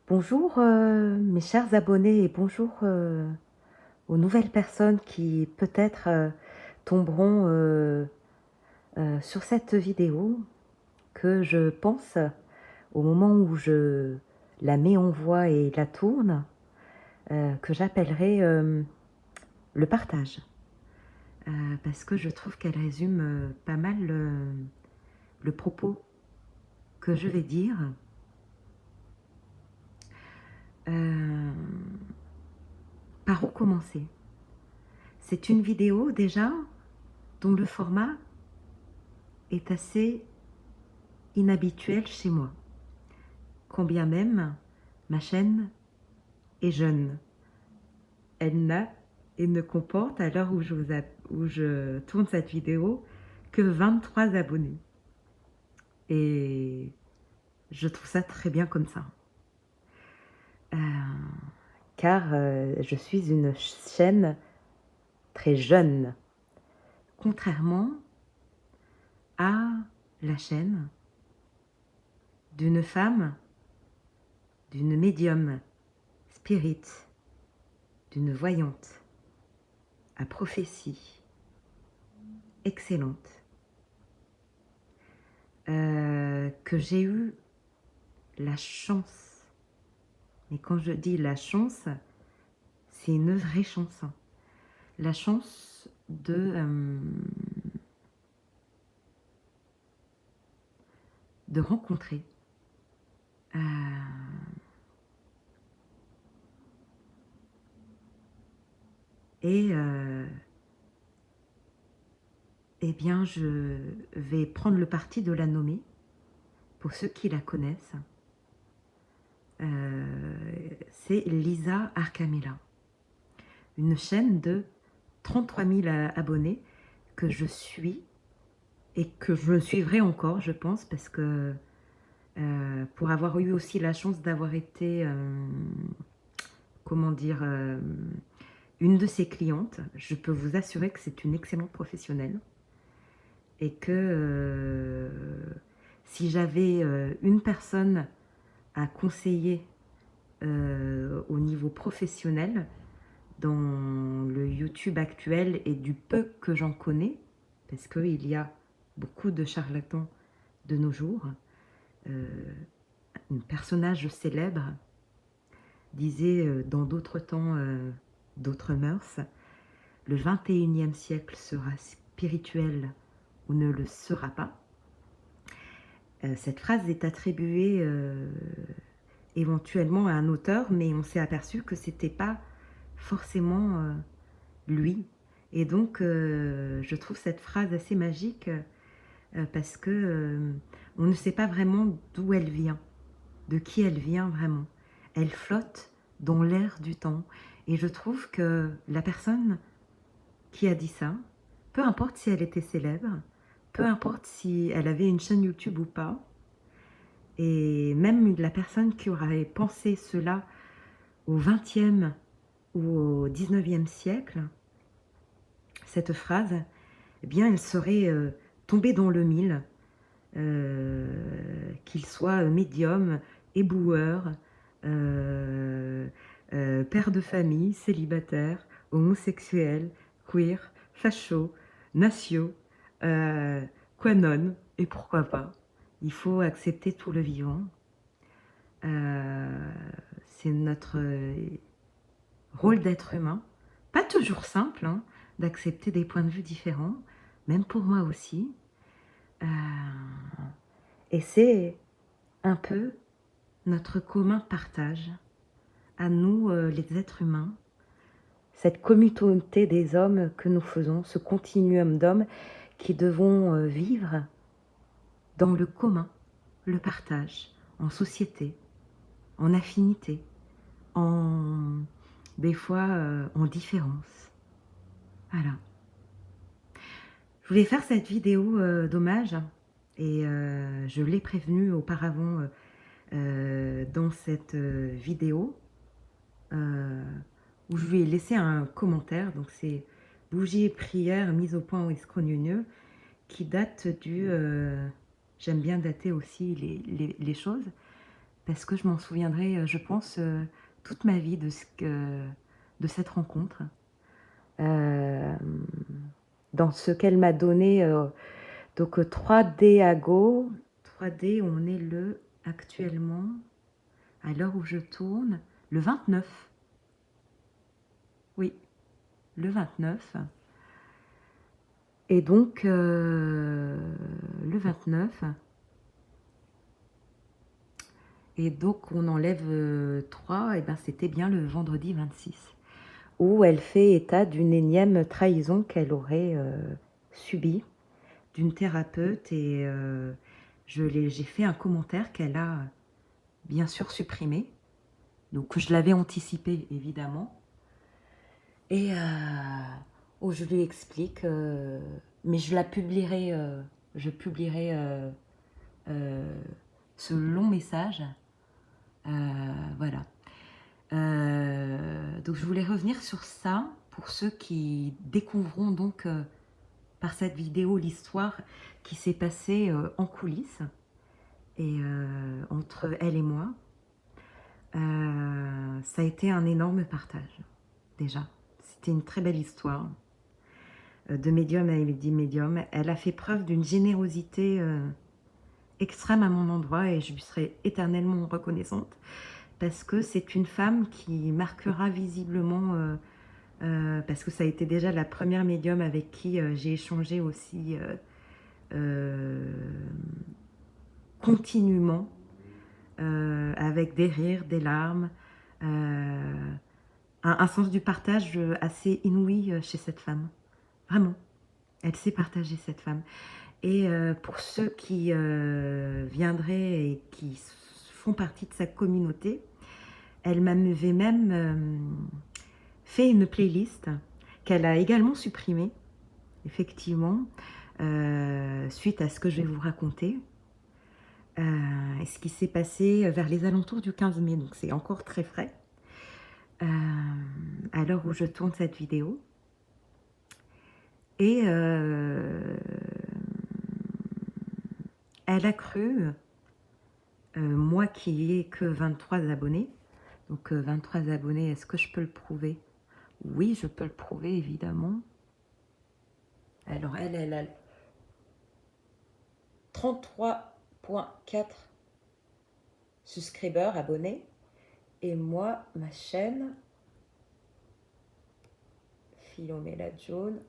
Bonjour mes chers abonnés et bonjour aux nouvelles personnes qui peut-être tomberont sur cette vidéo que je pense au moment où je la mets en voix et la tourne, que j'appellerai le partage. Parce que je trouve qu'elle résume pas mal le propos que je vais dire. Par où commencer? C'est une vidéo déjà dont le format est assez inhabituel chez moi, quand bien même ma chaîne est jeune. Elle n'a et ne comporte, à l'heure où je tourne cette vidéo, que 23 abonnés. Et je trouve ça très bien comme ça. Car je suis une chaîne très jeune, contrairement à la chaîne d'une femme, d'une médium spirit, d'une voyante à prophétie excellente, que j'ai eu la chance, et quand je dis la chance, c'est une vraie chance, hein. La chance de rencontrer eh bien, je vais prendre le parti de la nommer, pour ceux qui la connaissent. C'est Lisa Arcamilla, une chaîne de 33 000 abonnés que je suis et que je suivrai encore, je pense, parce que pour avoir eu aussi la chance d'avoir été, comment dire, une de ses clientes, je peux vous assurer que c'est une excellente professionnelle et que si j'avais une personne à conseiller au niveau professionnel dans le YouTube actuel et du peu que j'en connais, parce qu'il y a beaucoup de charlatans de nos jours, un personnage célèbre disait dans d'autres temps, d'autres mœurs, le 21e siècle sera spirituel ou ne le sera pas. Cette phrase est attribuée éventuellement à un auteur, mais on s'est aperçu que c'était pas forcément lui. Et donc, je trouve cette phrase assez magique parce que on ne sait pas vraiment d'où elle vient, de qui elle vient vraiment. Elle flotte dans l'air du temps. Et je trouve que la personne qui a dit ça, peu importe si elle était célèbre, peu importe si elle avait une chaîne YouTube ou pas, et même la personne qui aurait pensé cela au XXe ou au XIXe siècle, cette phrase, eh bien, elle serait tombée dans le mille, qu'il soit médium, éboueur, père de famille, célibataire, homosexuel, queer, facho, natio, quanon, et pourquoi pas. Il faut accepter tout le vivant. C'est notre rôle d'être humain. Pas toujours simple hein, d'accepter des points de vue différents, même pour moi aussi. Et c'est un peu notre commun partage à nous, les êtres humains, cette communauté des hommes que nous faisons, ce continuum d'hommes qui devons vivre dans le commun, le partage, en société, en affinité, des fois en différence. Voilà. Je voulais faire cette vidéo d'hommage et je l'ai prévenu auparavant dans cette vidéo où je lui ai laissé un commentaire. Donc c'est Bougie et prière mise au point au escrogneux qui date du... j'aime bien dater aussi les choses. parce que je m'en souviendrai, je pense, toute ma vie de cette rencontre. Euh, dans ce qu'elle m'a donné, donc 3D à go, 3D, on est actuellement, à l'heure où je tourne, le 29. Oui, le 29. Et donc, le 29. Et donc, on enlève 3, et ben c'était bien le vendredi 26, où elle fait état d'une énième trahison qu'elle aurait subie d'une thérapeute. Et j'ai fait un commentaire qu'elle a bien sûr supprimé. Donc, je l'avais anticipé, évidemment. Et où je lui explique, mais je publierai ce long message. Voilà. Donc je voulais revenir sur ça pour ceux qui découvriront donc par cette vidéo l'histoire qui s'est passée en coulisses et entre elle et moi. Ça a été un énorme partage déjà. C'était une très belle histoire de médium à médium. Elle a fait preuve d'une générosité extrême à mon endroit et je lui serai éternellement reconnaissante parce que c'est une femme qui marquera visiblement, parce que ça a été déjà la première médium avec qui j'ai échangé aussi continuellement, avec des rires, des larmes, un sens du partage assez inouï chez cette femme. Vraiment, elle sait partager, cette femme. Et pour ceux qui viendraient et qui font partie de sa communauté, elle m'avait même fait une playlist qu'elle a également supprimée, effectivement, suite à ce que je vais vous raconter. Et ce qui s'est passé vers les alentours du 15 mai, donc c'est encore très frais, à l'heure où je tourne cette vidéo. Et elle a cru, moi qui ai que 23 abonnés, donc 23 abonnés, est-ce que je peux le prouver? Oui, je peux le prouver, évidemment. Alors, elle a 33,4 subscribers, abonnés. Et moi, ma chaîne, Philomela Jaune,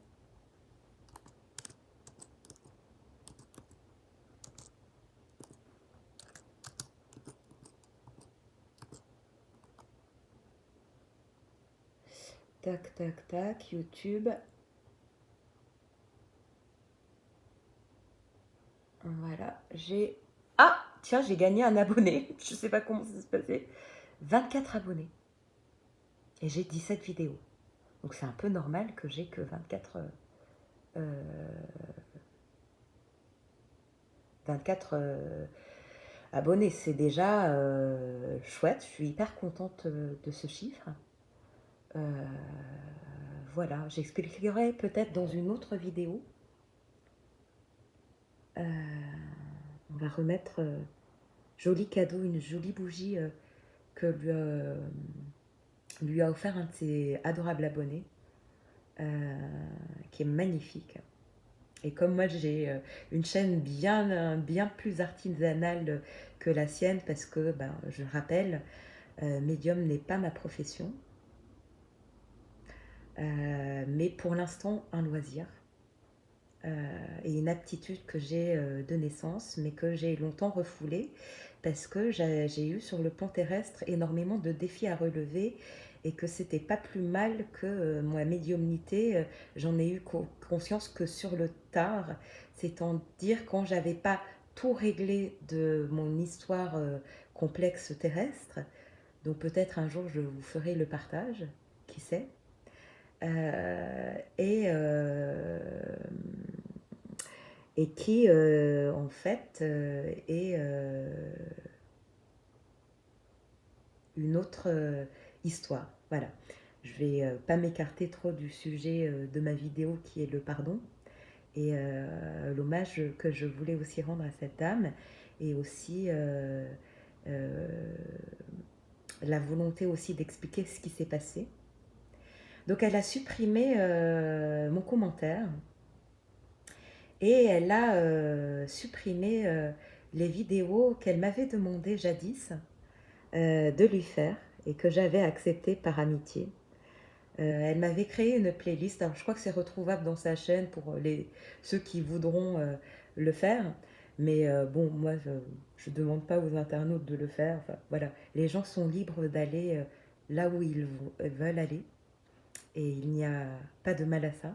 tac, tac, tac, YouTube. Voilà, j'ai... Ah, tiens, j'ai gagné un abonné. Je sais pas comment ça se passait. 24 abonnés. Et j'ai 17 vidéos. Donc c'est un peu normal que j'ai que 24 abonnés. C'est déjà chouette. Je suis hyper contente de ce chiffre. Voilà, j'expliquerai peut-être dans une autre vidéo. On va remettre joli cadeau, une jolie bougie que lui a offert un de ses adorables abonnés, qui est magnifique. Et comme moi j'ai une chaîne bien plus artisanale que la sienne, parce que, ben, je rappelle, médium n'est pas ma profession, mais pour l'instant un loisir. Et une aptitude que j'ai de naissance, mais que j'ai longtemps refoulée, parce que j'ai eu sur le plan terrestre énormément de défis à relever, et que c'était pas plus mal que ma médiumnité, j'en ai eu conscience que sur le tard, c'est-à-dire quand j'avais pas tout réglé de mon histoire complexe terrestre. Donc peut-être un jour je vous ferai le partage, qui sait. Et qui, en fait, est une autre histoire. Voilà. Je ne vais pas m'écarter trop du sujet de ma vidéo qui est le pardon et l'hommage que je voulais aussi rendre à cette dame, et aussi la volonté aussi d'expliquer ce qui s'est passé. Donc elle a supprimé mon commentaire et elle a supprimé les vidéos qu'elle m'avait demandé jadis de lui faire et que j'avais accepté par amitié. Elle m'avait créé une playlist, alors je crois que c'est retrouvable dans sa chaîne pour ceux qui voudront le faire, mais bon, moi je ne demande pas aux internautes de le faire, enfin, voilà, les gens sont libres d'aller là où ils veulent aller, et il n'y a pas de mal à ça.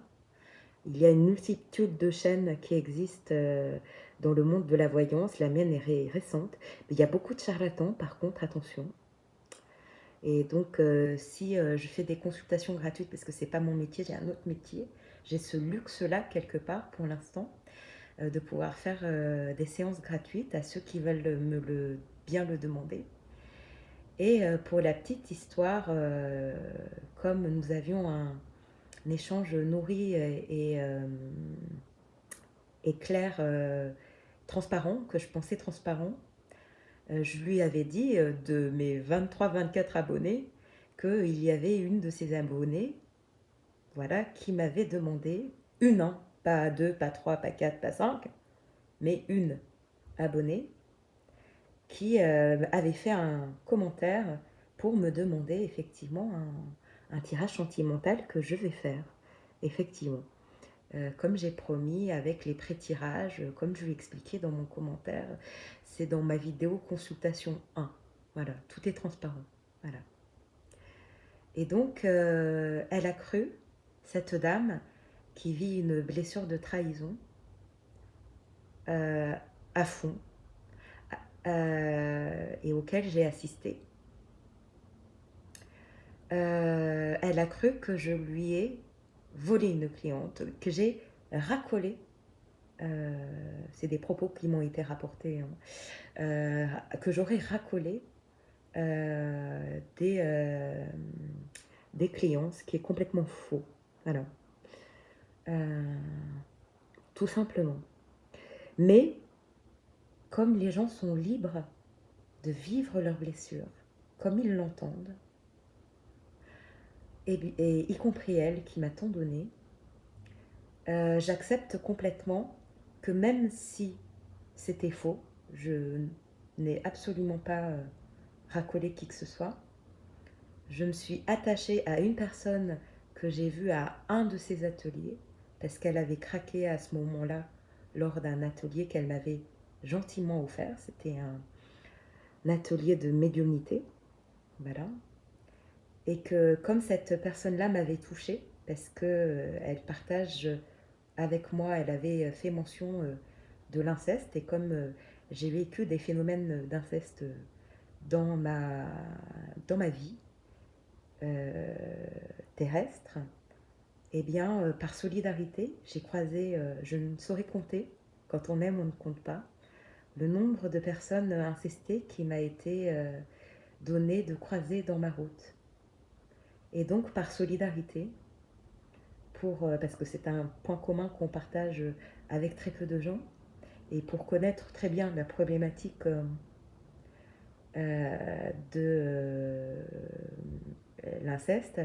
Il y a une multitude de chaînes qui existent dans le monde de la voyance, la mienne est récente, mais il y a beaucoup de charlatans, par contre, attention. Et donc, si je fais des consultations gratuites, parce que ce n'est pas mon métier, j'ai un autre métier, j'ai ce luxe-là, quelque part, pour l'instant, de pouvoir faire des séances gratuites à ceux qui veulent bien le demander. Et pour la petite histoire, comme nous avions un échange nourri et clair, transparent, que je pensais transparent, je lui avais dit de mes 23-24 abonnés qu'il y avait une de ces abonnés, voilà, qui m'avait demandé une, hein, pas deux, pas trois, pas quatre, pas cinq, mais une abonnée qui avait fait un commentaire pour me demander effectivement un tirage sentimental que je vais faire, effectivement. Comme j'ai promis avec les pré-tirages, comme je l'ai expliqué dans mon commentaire, c'est dans ma vidéo consultation 1. Voilà, tout est transparent. Voilà. Et donc, elle a cru, cette dame, qui vit une blessure de trahison, à fond, et auquel j'ai assisté. Elle a cru que je lui ai volé une cliente, que j'ai racolé. C'est des propos qui m'ont été rapportés, hein, que j'aurais racolé des clients, ce qui est complètement faux. Voilà. Tout simplement. Mais comme les gens sont libres de vivre leurs blessures comme ils l'entendent, et y compris elle qui m'a tant donné, j'accepte complètement que même si c'était faux, je n'ai absolument pas racolé qui que ce soit. Je me suis attachée à une personne que j'ai vue à un de ses ateliers, parce qu'elle avait craqué à ce moment-là lors d'un atelier qu'elle m'avait gentiment offert. C'était un atelier de médiumnité, voilà. Et que comme cette personne-là m'avait touchée, parce qu'elle partage avec moi, elle avait fait mention de l'inceste, et comme j'ai vécu des phénomènes d'inceste dans ma vie terrestre, eh bien, par solidarité, j'ai croisé, je ne saurais compter, quand on aime, on ne compte pas, le nombre de personnes incestées qui m'a été donné de croiser dans ma route. Et donc, par solidarité, parce que c'est un point commun qu'on partage avec très peu de gens, et pour connaître très bien la problématique de l'inceste,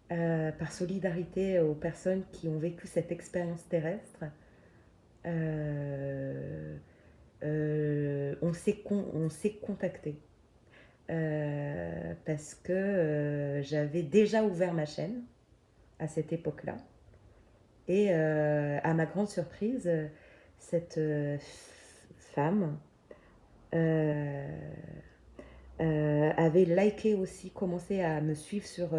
par solidarité aux personnes qui ont vécu cette expérience terrestre, on s'est contacté. Parce que j'avais déjà ouvert ma chaîne à cette époque-là. Et à ma grande surprise, cette femme avait liké aussi, commencé à me suivre sur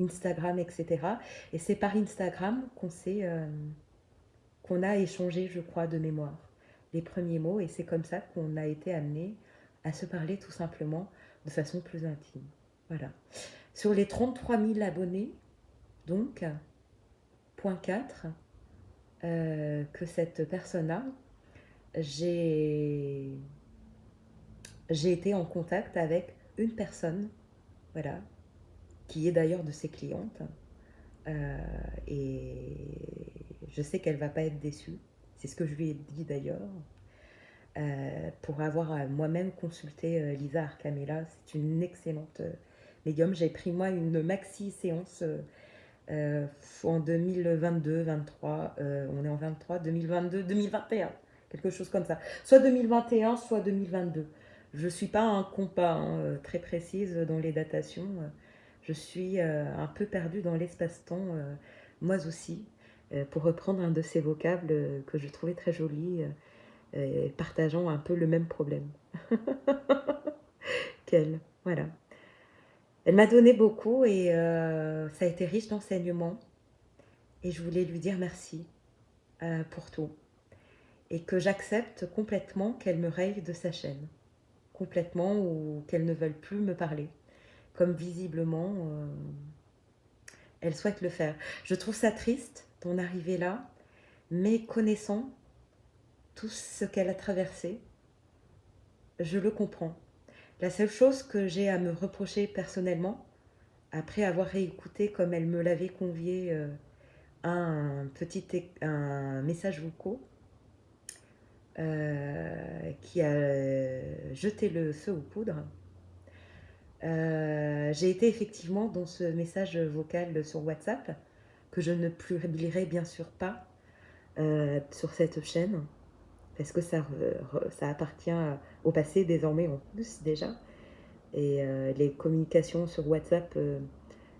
Instagram, etc. Et c'est par Instagram qu'on a échangé, je crois, de mémoire, les premiers mots. Et c'est comme ça qu'on a été amené à se parler tout simplement de façon plus intime. Voilà. Sur les 33 000 abonnés, donc, point 4, que cette personne a, j'ai été en contact avec une personne, voilà, qui est d'ailleurs de ses clientes, et je sais qu'elle ne va pas être déçue, c'est ce que je lui ai dit d'ailleurs. pour avoir moi-même consulté Lisa Arcamilla. C'est une excellente médium. J'ai pris moi une maxi séance en 2022-23. On est en 23, 2022, 2021, quelque chose comme ça. Soit 2021, soit 2022. Je ne suis pas un compas très précise dans les datations. Je suis un peu perdue dans l'espace-temps, moi aussi, pour reprendre un de ces vocables que je trouvais très joli, partageant un peu le même problème qu'elle. Voilà. Elle m'a donné beaucoup et ça a été riche d'enseignements. Et je voulais lui dire merci pour tout. Et que j'accepte complètement qu'elle me raye de sa chaîne. Complètement, ou qu'elle ne veuille plus me parler. Comme visiblement, elle souhaite le faire. Je trouve ça triste d'en arriver là, mais connaissant tout ce qu'elle a traversé, je le comprends. La seule chose que j'ai à me reprocher personnellement, après avoir réécouté comme elle me l'avait convié un message vocal qui a jeté le feu aux poudres, j'ai été effectivement dans ce message vocal sur WhatsApp, que je ne publierai bien sûr pas sur cette chaîne, parce que ça appartient au passé désormais en plus déjà. Et les communications sur WhatsApp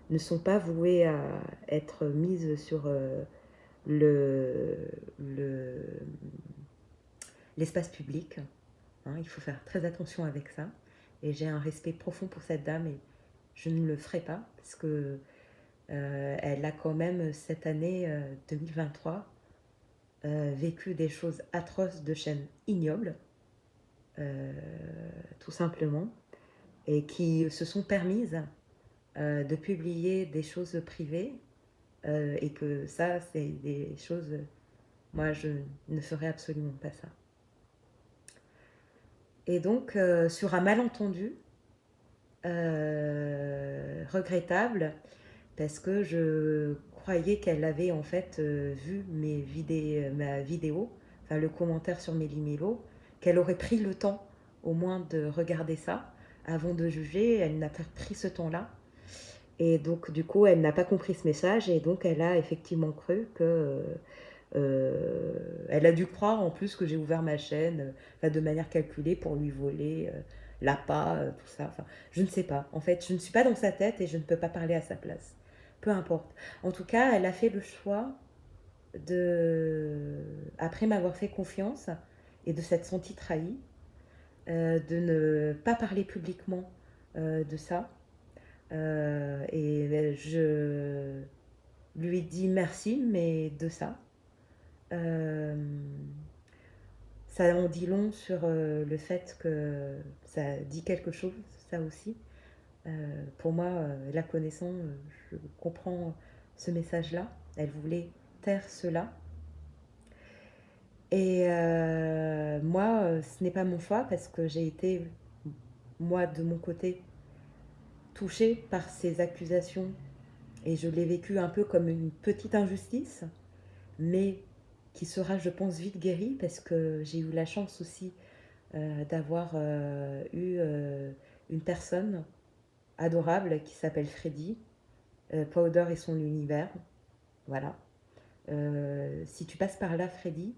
ne sont pas vouées à être mises sur l'espace public. Hein, il faut faire très attention avec ça. Et j'ai un respect profond pour cette dame et je ne le ferai pas parce que elle a quand même cette année 2023 vécu des choses atroces de chaînes ignobles, tout simplement, et qui se sont permises de publier des choses privées et que ça, c'est des choses... Moi, je ne ferai absolument pas ça. Et donc, sur un malentendu regrettable, parce que je croyais qu'elle avait en fait vu ma vidéo, enfin le commentaire sur Méli-Mélo, qu'elle aurait pris le temps au moins de regarder ça avant de juger. Elle n'a pas pris ce temps-là. Et donc, du coup, elle n'a pas compris ce message et donc elle a effectivement cru que... elle a dû croire en plus que j'ai ouvert ma chaîne de manière calculée pour lui voler l'appât, tout ça. Enfin, je ne sais pas. En fait, je ne suis pas dans sa tête et je ne peux pas parler à sa place. Peu importe. En tout cas, elle a fait le choix de, après m'avoir fait confiance et de s'être sentie trahie, de ne pas parler publiquement de ça. Et je lui dis merci, mais de ça. Ça en dit long sur le fait que ça dit quelque chose, ça aussi. Pour moi, la connaissant, je comprends ce message-là. Elle voulait taire cela. Et moi, ce n'est pas mon choix parce que j'ai été, moi, de mon côté, touchée par ces accusations et je l'ai vécu un peu comme une petite injustice, mais qui sera, je pense, vite guérie parce que j'ai eu la chance aussi d'avoir eu une personne adorable qui s'appelle Freddy, Powder et son univers. Voilà. Si tu passes par là, Freddy,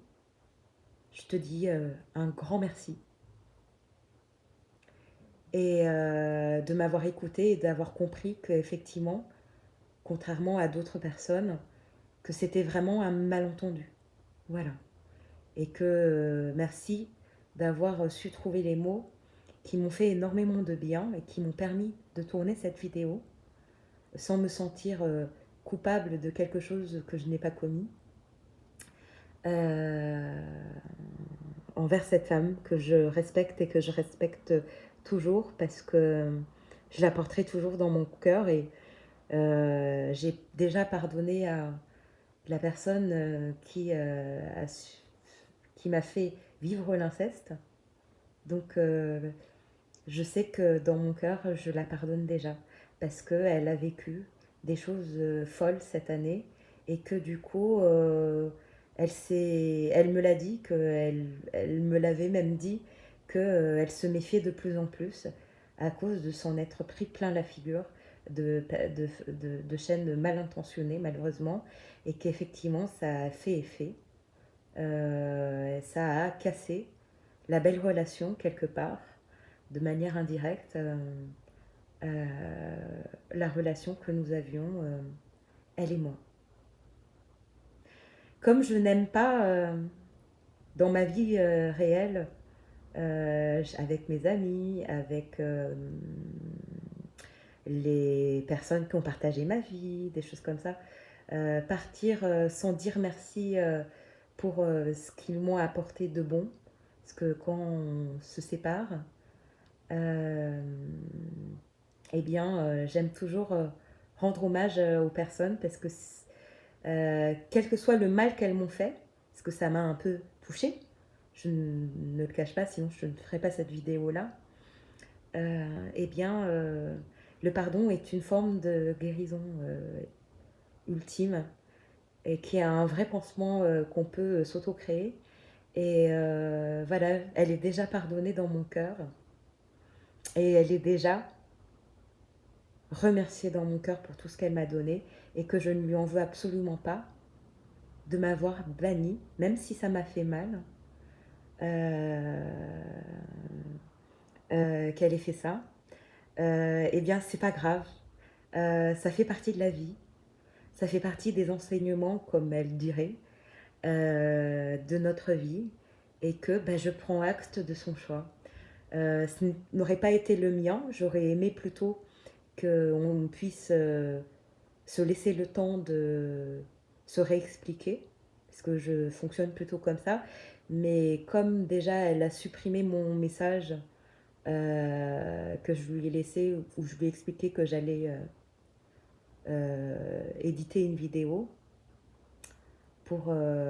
je te dis un grand merci. Et de m'avoir écouté et d'avoir compris qu'effectivement, contrairement à d'autres personnes, que c'était vraiment un malentendu. Voilà. Et que merci d'avoir su trouver les mots qui m'ont fait énormément de bien et qui m'ont permis de tourner cette vidéo sans me sentir coupable de quelque chose que je n'ai pas commis. Envers cette femme que je respecte et que je respecte toujours parce que je la porterai toujours dans mon cœur et j'ai déjà pardonné à la personne qui m'a fait vivre l'inceste. Donc je sais que dans mon cœur, je la pardonne déjà parce qu'elle a vécu des choses folles cette année et que du coup, elle me l'a dit, elle me l'avait même dit qu'elle se méfiait de plus en plus à cause de s'en être pris plein la figure de chaînes mal intentionnées malheureusement, et qu'effectivement ça a fait effet. Ça a cassé la belle relation quelque part, de manière indirecte, la relation que nous avions, elle et moi. Comme je n'aime pas dans ma vie réelle, avec mes amis, avec les personnes qui ont partagé ma vie, des choses comme ça, partir sans dire merci pour ce qu'ils m'ont apporté de bon, parce que quand on se sépare, euh, eh bien, j'aime toujours rendre hommage aux personnes parce que quel que soit le mal qu'elles m'ont fait, parce que ça m'a un peu touchée, je ne le cache pas, sinon je ne ferais pas cette vidéo-là, eh bien, le pardon est une forme de guérison ultime et qui est un vrai pansement qu'on peut s'auto-créer. Et voilà, elle est déjà pardonnée dans mon cœur et elle est déjà remerciée dans mon cœur pour tout ce qu'elle m'a donné et que je ne lui en veux absolument pas de m'avoir banni, même si ça m'a fait mal, qu'elle ait fait ça. Eh bien, c'est pas grave. Ça fait partie de la vie. Ça fait partie des enseignements, comme elle dirait, de notre vie. Et que ben, je prends acte de son choix. Ce n'aurait pas été le mien. J'aurais aimé plutôt qu'on puisse se laisser le temps de se réexpliquer. Parce que je fonctionne plutôt comme ça. Mais comme déjà elle a supprimé mon message que je lui ai laissé, où je lui ai expliqué que j'allais éditer une vidéo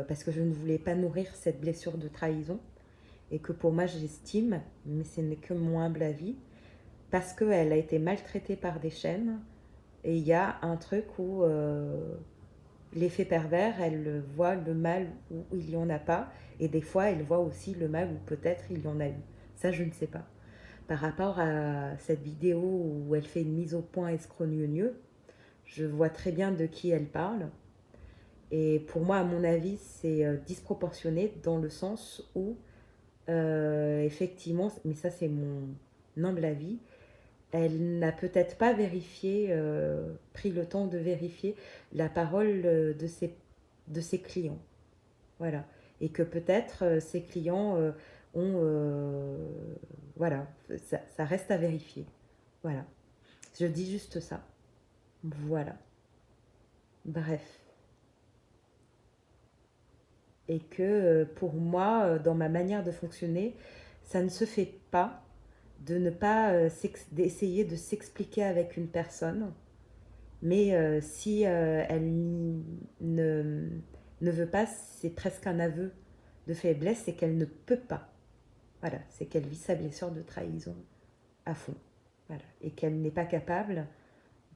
parce que je ne voulais pas nourrir cette blessure de trahison et que pour moi j'estime, mais ce n'est que mon humble avis, parce qu'elle a été maltraitée par des chaînes et il y a un truc où l'effet pervers, elle voit le mal où il n'y en a pas et des fois elle voit aussi le mal où peut-être il y en a eu. Ça je ne sais pas. Par rapport à cette vidéo où elle fait une mise au point escrogneux, je vois très bien de qui elle parle. Et pour moi, à mon avis, c'est disproportionné dans le sens où, effectivement, mais ça c'est mon humble avis, elle n'a peut-être pas vérifié, pris le temps de vérifier la parole de ses clients. Voilà. Et que peut-être ses clients ont... voilà, ça reste à vérifier. Voilà. Je dis juste ça. Voilà. Bref. Et que pour moi, dans ma manière de fonctionner, ça ne se fait pas de ne pas d'essayer de s'expliquer avec une personne. Mais si elle ne, ne veut pas, c'est presque un aveu de faiblesse, c'est qu'elle ne peut pas. Voilà, c'est qu'elle vit sa blessure de trahison à fond. Voilà. Et qu'elle n'est pas capable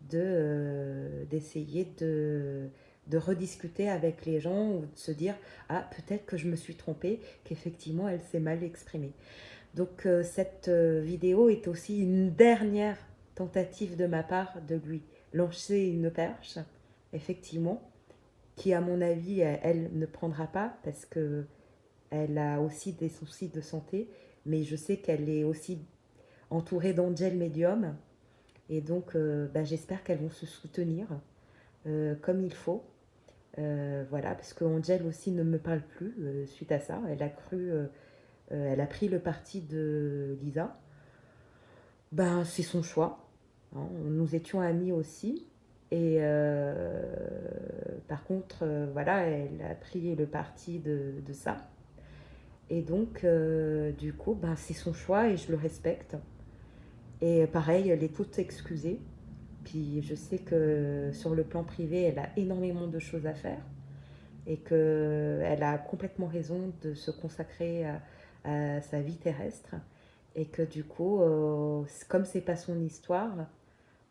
d'essayer de rediscuter avec les gens ou de se dire ah peut-être que je me suis trompée, qu'effectivement elle s'est mal exprimée. Donc cette vidéo est aussi une dernière tentative de ma part de lui lancer une perche, effectivement, qui à mon avis elle ne prendra pas parce que elle a aussi des soucis de santé, mais je sais qu'elle est aussi entourée d'angels médiums et donc bah, j'espère qu'elles vont se soutenir comme il faut. Voilà, parce que Angel aussi ne me parle plus suite à ça. Elle a pris le parti de Lisa. Ben, c'est son choix. Hein. Nous étions amis aussi. Et par contre, voilà, elle a pris le parti de ça. Et donc, du coup, ben, c'est son choix et je le respecte. Et pareil, elle est toute excusée. Puis je sais que sur le plan privé, elle a énormément de choses à faire et qu'elle a complètement raison de se consacrer à sa vie terrestre. Et que du coup, comme c'est pas son histoire,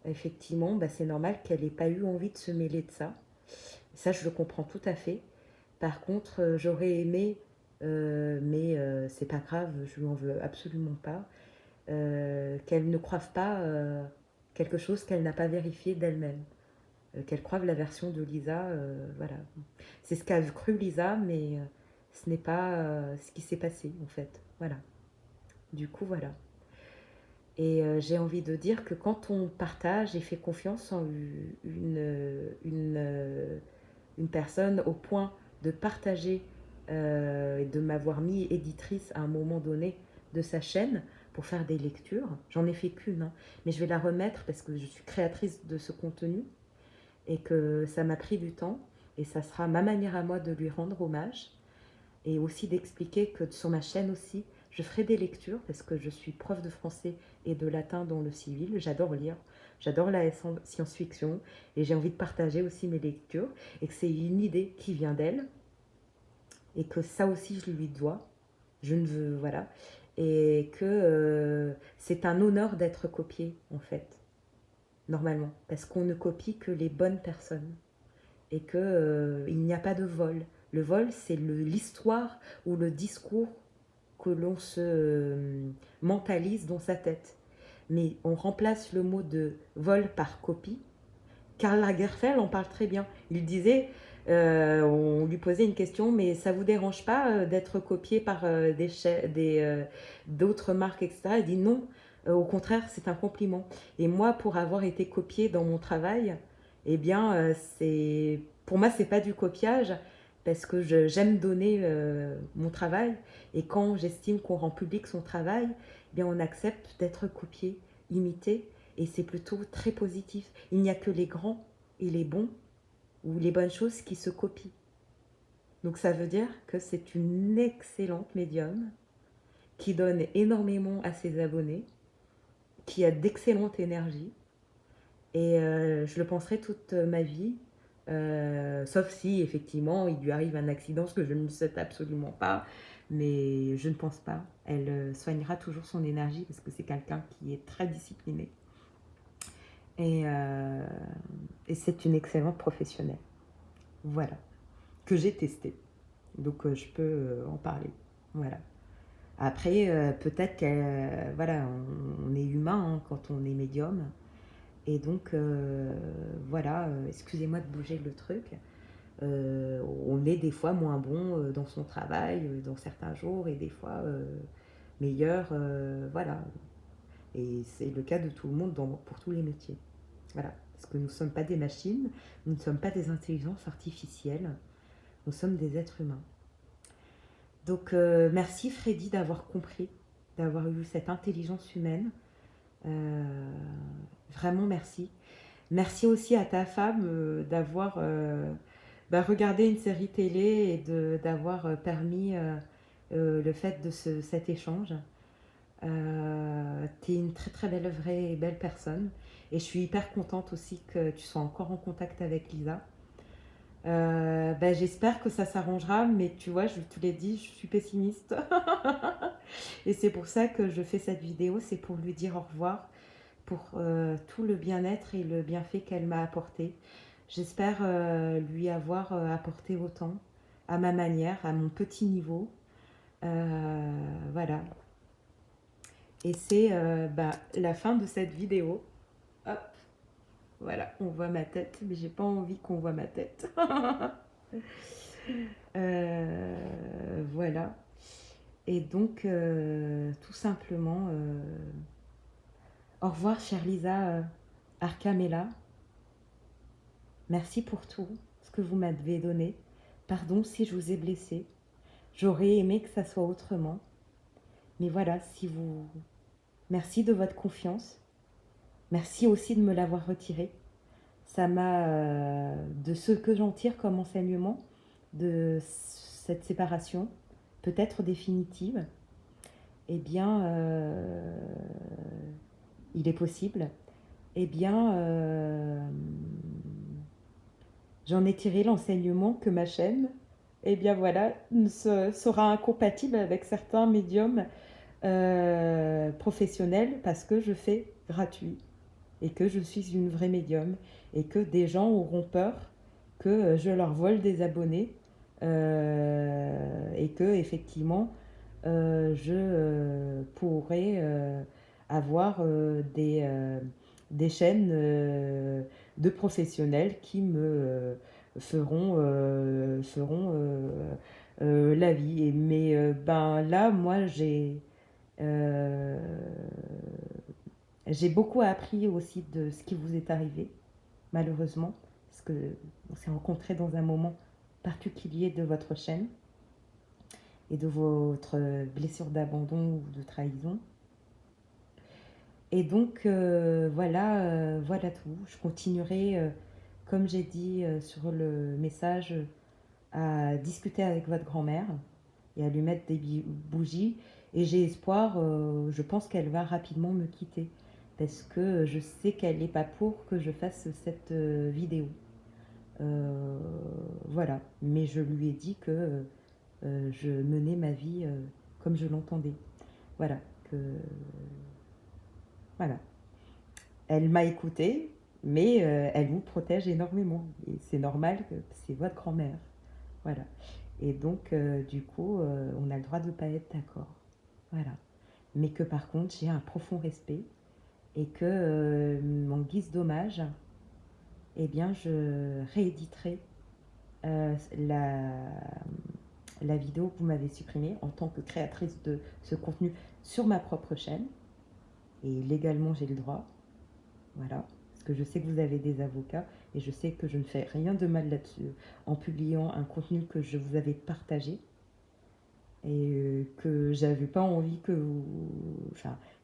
effectivement, bah, c'est normal qu'elle n'ait pas eu envie de se mêler de ça. Ça, je le comprends tout à fait. Par contre, j'aurais aimé, mais c'est pas grave, je lui en veux absolument pas, qu'elle ne croive pas quelque chose qu'elle n'a pas vérifié d'elle-même. Qu'elle croive la version de Lisa, voilà. C'est ce qu'a cru Lisa, mais ce n'est pas ce qui s'est passé, en fait. Voilà. Du coup, voilà. Et j'ai envie de dire que quand on partage et fait confiance en une personne au point de partager et de m'avoir mis éditrice à un moment donné de sa chaîne pour faire des lectures, j'en ai fait qu'une, hein, mais je vais la remettre parce que je suis créatrice de ce contenu et que ça m'a pris du temps et ça sera ma manière à moi de lui rendre hommage et aussi d'expliquer que sur ma chaîne aussi, je ferai des lectures parce que je suis prof de français et de latin dans le civil. J'adore lire, j'adore la science-fiction et j'ai envie de partager aussi mes lectures et que c'est une idée qui vient d'elle et que ça aussi je lui dois. Je ne veux, voilà. Et que c'est un honneur d'être copié en fait, normalement, parce qu'on ne copie que les bonnes personnes et que il n'y a pas de vol. Le vol, c'est l'histoire ou le discours que l'on se mentalise dans sa tête. Mais on remplace le mot de vol par copie. Karl Lagerfeld en parle très bien. Il disait, on lui posait une question, mais ça vous dérange pas d'être copié par d'autres marques, etc. Il dit non, au contraire, c'est un compliment. Et moi, pour avoir été copié dans mon travail, eh bien, pour moi, c'est pas du copiage parce que j'aime donner mon travail. Et quand j'estime qu'on rend public son travail, eh bien, on accepte d'être copié, imité. Et c'est plutôt très positif. Il n'y a que les grands et les bons ou les bonnes choses qui se copient. Donc ça veut dire que c'est une excellente médium qui donne énormément à ses abonnés, qui a d'excellente énergie. Et je le penserai toute ma vie, sauf si effectivement il lui arrive un accident, ce que je ne souhaite absolument pas, mais je ne pense pas. Elle soignera toujours son énergie parce que c'est quelqu'un qui est très discipliné. Et c'est une excellente professionnelle. Voilà. Que j'ai testé. Donc je peux en parler. Voilà. Après, peut-être qu'elle, voilà, on est humain hein, quand on est médium. Et donc, voilà, excusez-moi de bouger le truc. On est des fois moins bon dans son travail, dans certains jours, et des fois meilleur. Voilà. Et c'est le cas de tout le monde pour tous les métiers. Voilà. Parce que nous ne sommes pas des machines, nous ne sommes pas des intelligences artificielles, nous sommes des êtres humains. Donc, merci Freddy d'avoir compris, d'avoir eu cette intelligence humaine. Vraiment merci. Merci aussi à ta femme d'avoir regardé une série télé et d'avoir permis le fait de cet échange. Tu es une très très belle, vraie belle personne. Et je suis hyper contente aussi que tu sois encore en contact avec Lisa. J'espère que ça s'arrangera, mais tu vois, je te l'ai dit, je suis pessimiste. Et c'est pour ça que je fais cette vidéo, c'est pour lui dire au revoir, pour tout le bien-être et le bienfait qu'elle m'a apporté. J'espère lui avoir apporté autant, à ma manière, à mon petit niveau. Voilà. Et c'est la fin de cette vidéo. Hop. Voilà, on voit ma tête, mais j'ai pas envie qu'on voit ma tête. Voilà. Et donc, tout simplement, au revoir, chère Lisa Arcamela. Merci pour tout ce que vous m'avez donné. Pardon si je vous ai blessé. J'aurais aimé que ça soit autrement. Mais voilà, merci de votre confiance. Merci aussi de me l'avoir retiré. Ça m'a, de ce que j'en tire comme enseignement, de cette séparation, peut-être définitive, eh bien, il est possible, eh bien, j'en ai tiré l'enseignement que ma chaîne, eh bien voilà, sera incompatible avec certains médiums professionnels parce que je fais gratuit et que je suis une vraie médium et que des gens auront peur que je leur vole des abonnés et que effectivement je pourrais avoir des chaînes de professionnels qui me feront la vie. Mais ben là, moi, euh, j'ai beaucoup appris aussi de ce qui vous est arrivé, malheureusement, parce que on s'est rencontrés dans un moment particulier de votre chaîne et de votre blessure d'abandon ou de trahison. Et donc voilà tout. Je continuerai, comme j'ai dit sur le message, à discuter avec votre grand-mère et à lui mettre des bougies. Et j'ai espoir, je pense qu'elle va rapidement me quitter. Parce que je sais qu'elle n'est pas pour que je fasse cette vidéo. Euh, voilà. Mais je lui ai dit que je menais ma vie comme je l'entendais. Voilà. Que, voilà. Elle m'a écoutée, mais elle vous protège énormément. Et c'est normal que c'est votre grand-mère. Voilà. Et donc, du coup, on a le droit de ne pas être d'accord. Voilà. Mais que par contre, j'ai un profond respect et que, en guise d'hommage, eh bien, je rééditerai la vidéo que vous m'avez supprimée en tant que créatrice de ce contenu sur ma propre chaîne. Et légalement, j'ai le droit. Voilà. Parce que je sais que vous avez des avocats et je sais que je ne fais rien de mal là-dessus en publiant un contenu que je vous avais partagé et que j'avais pas envie que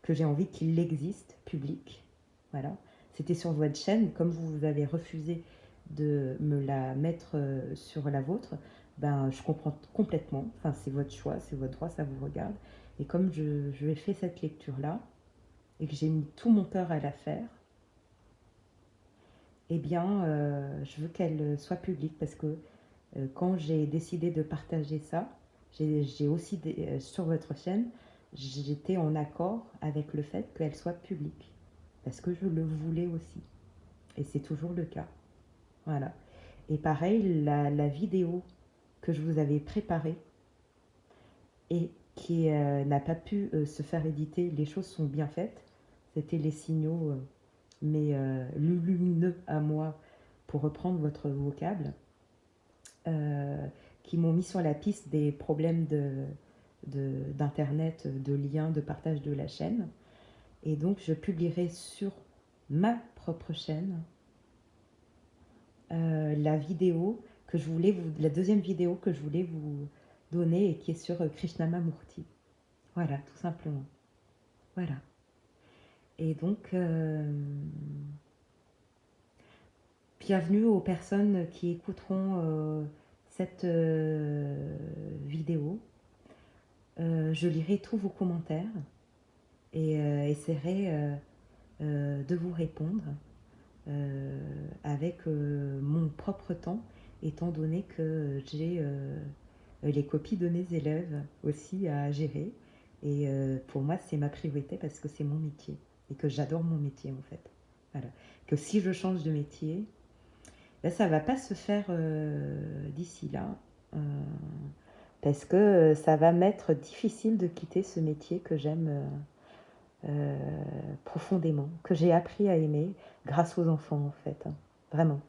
j'ai envie qu'il existe public. Voilà. C'était sur votre chaîne, comme vous avez refusé de me la mettre sur la vôtre, ben je comprends complètement. Enfin, c'est votre choix, c'est votre droit, ça vous regarde. Et comme je ai fait cette lecture-là et que j'ai mis tout mon cœur à la faire, eh bien, je veux qu'elle soit publique parce que quand j'ai décidé de partager ça, j'ai aussi, sur votre chaîne, j'étais en accord avec le fait qu'elle soit publique. Parce que je le voulais aussi. Et c'est toujours le cas. Voilà. Et pareil, la vidéo que je vous avais préparée et qui n'a pas pu se faire éditer, les choses sont bien faites. C'était les signaux, mais lumineux à moi, pour reprendre votre vocable. Qui m'ont mis sur la piste des problèmes d'internet, de liens, de partage de la chaîne. Et donc je publierai sur ma propre chaîne la vidéo que je voulais la deuxième vidéo que je voulais vous donner et qui est sur Krishnamurti. Voilà, tout simplement. Voilà. Et donc, bienvenue aux personnes qui écouteront cette vidéo. Je lirai tous vos commentaires et essaierai de vous répondre avec mon propre temps, étant donné que j'ai les copies de mes élèves aussi à gérer. Et pour moi, c'est ma priorité parce que c'est mon métier et que j'adore mon métier en fait. Voilà. Que si je change de métier, ben, ça ne va pas se faire d'ici là. Euh, Parce que ça va m'être difficile de quitter ce métier que j'aime profondément, que j'ai appris à aimer grâce aux enfants en fait, hein. Vraiment.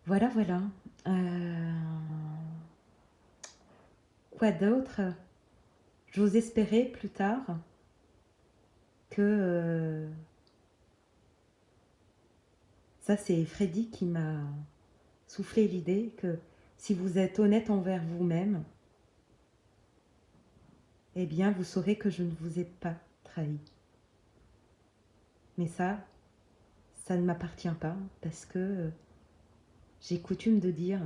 Voilà, voilà. Quoi d'autre? J'ose espérer plus tard que... ça, c'est Freddy qui m'a soufflé l'idée que si vous êtes honnête envers vous-même, eh bien, vous saurez que je ne vous ai pas trahi. Mais ça ne m'appartient pas parce que j'ai coutume de dire,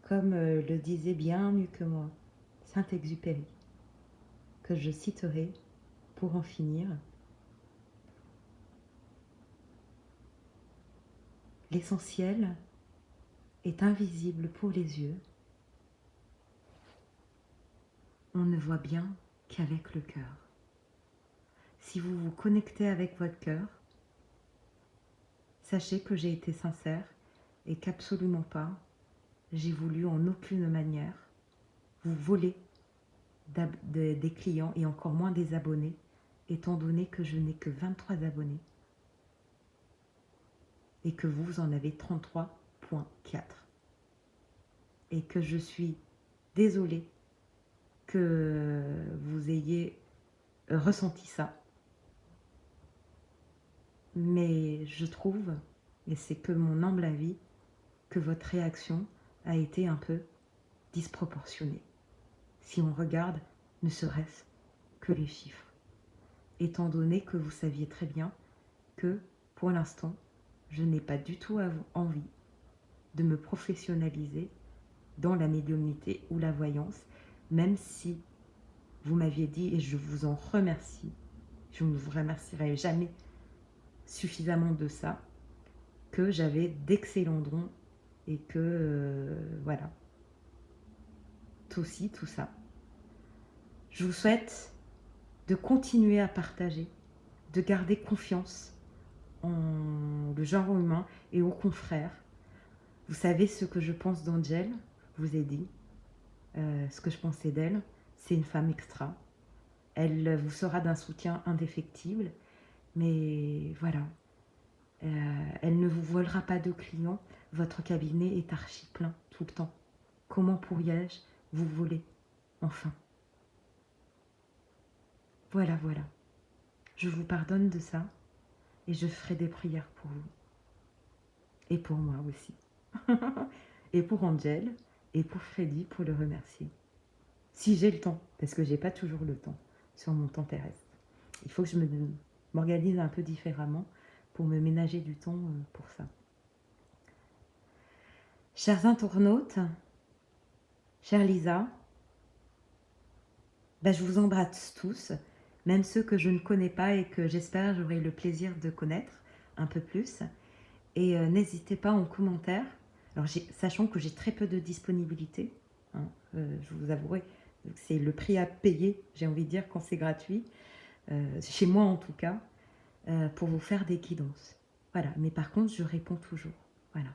comme le disait bien mieux que moi Saint-Exupéry, que je citerai pour en finir. L'essentiel est invisible pour les yeux. On ne voit bien qu'avec le cœur. Si vous vous connectez avec votre cœur, sachez que j'ai été sincère et qu'absolument pas, j'ai voulu en aucune manière vous voler des clients et encore moins des abonnés, étant donné que je n'ai que 23 abonnés et que vous en avez 33,4. Et que je suis désolée que vous ayez ressenti ça. Mais je trouve, et c'est que mon humble avis, que votre réaction a été un peu disproportionnée. Si on regarde, ne serait-ce que les chiffres. Étant donné que vous saviez très bien que, pour l'instant, je n'ai pas du tout envie de me professionnaliser dans la médiumnité ou la voyance, même si vous m'aviez dit, et je vous en remercie, je ne vous remercierai jamais suffisamment de ça, que j'avais d'excellents dons et que, voilà, tout ci, tout ça. Je vous souhaite de continuer à partager, de garder confiance en le genre humain et aux confrères. Vous savez ce que je pense d'Angel, je vous ai dit, ce que je pensais d'elle. C'est une femme extra. Elle vous sera d'un soutien indéfectible, mais voilà, elle ne vous volera pas de clients. Votre cabinet est archi plein tout le temps. Comment pourrais-je vous voler enfin? Voilà, voilà. Je vous pardonne de ça et je ferai des prières pour vous. Et pour moi aussi. Et pour Angel et pour Freddy pour le remercier. Si j'ai le temps, parce que j'ai pas toujours le temps sur mon temps terrestre. Il faut que je m'organise un peu différemment pour me ménager du temps pour ça. Chers internautes, chère Lisa, je vous embrasse tous, même ceux que je ne connais pas et que j'espère j'aurai le plaisir de connaître un peu plus. Et n'hésitez pas en commentaire, alors sachant que j'ai très peu de disponibilité, hein, je vous avouerai, c'est le prix à payer, j'ai envie de dire, quand c'est gratuit, chez moi en tout cas, pour vous faire des guidances. Voilà, mais par contre, je réponds toujours. Voilà.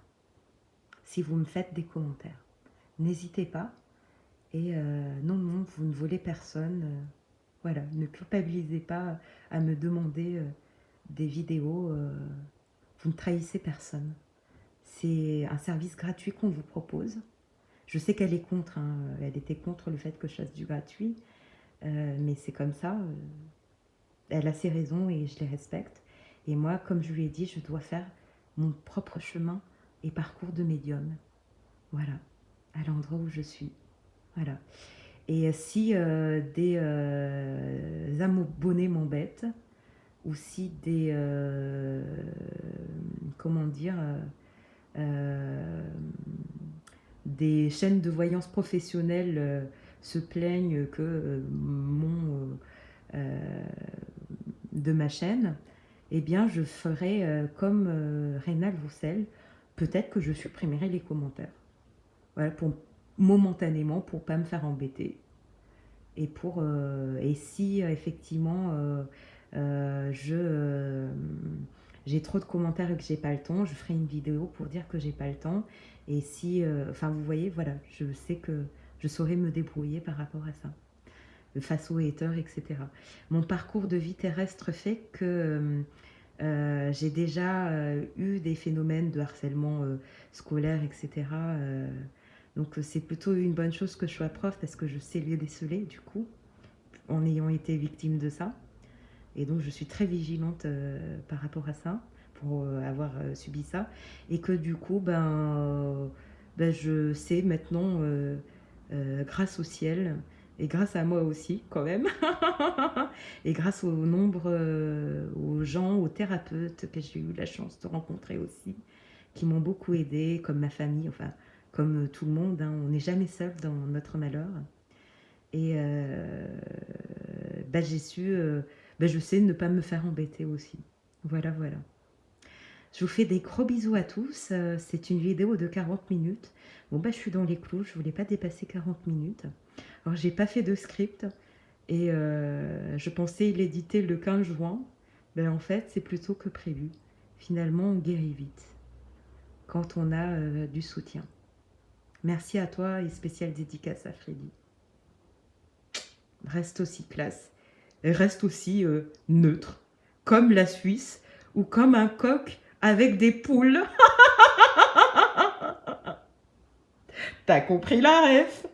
Si vous me faites des commentaires, n'hésitez pas. Et non, non, vous ne volez personne. Voilà, ne culpabilisez pas à me demander des vidéos. Vous ne trahissez personne. C'est un service gratuit qu'on vous propose. Je sais qu'elle est contre, hein, elle était contre le fait que je fasse du gratuit, mais c'est comme ça. Elle a ses raisons et je les respecte. Et moi, comme je lui ai dit, je dois faire mon propre chemin et parcours de médium. Voilà, à l'endroit où je suis. Voilà. Et si des abonnés m'embêtent, ou si des, comment dire, des chaînes de voyance professionnelles se plaignent que de ma chaîne, eh bien je ferai comme Rénal Vaucel, peut-être que je supprimerai les commentaires. Voilà, momentanément, pour ne pas me faire embêter. Et, et si effectivement j'ai trop de commentaires et que j'ai pas le temps, je ferai une vidéo pour dire que j'ai pas le temps. Et si, enfin vous voyez, voilà, je sais que je saurai me débrouiller par rapport à ça, face aux haters, etc. Mon parcours de vie terrestre fait que j'ai déjà eu des phénomènes de harcèlement scolaire, etc. Donc c'est plutôt une bonne chose que je sois prof parce que je sais les déceler du coup, en ayant été victime de ça. Et donc je suis très vigilante par rapport à ça, pour avoir subi ça. Et que du coup, je sais maintenant, grâce au ciel, et grâce à moi aussi quand même, et grâce au nombre, aux gens, aux thérapeutes que j'ai eu la chance de rencontrer aussi, qui m'ont beaucoup aidée, comme ma famille, enfin comme tout le monde, hein, on n'est jamais seul dans notre malheur. Et j'ai su, je sais ne pas me faire embêter aussi. Voilà, voilà. Je vous fais des gros bisous à tous. C'est une vidéo de 40 minutes. Bon, je suis dans les clous, je voulais pas dépasser 40 minutes. Alors, j'ai pas fait de script et je pensais l'éditer le 15 juin. En fait, c'est plutôt que prévu. Finalement, on guérit vite quand on a du soutien. Merci à toi et spéciale dédicace à Freddy. Reste aussi classe. Et reste aussi neutre. Comme la Suisse ou comme un coq avec des poules. T'as compris la ref?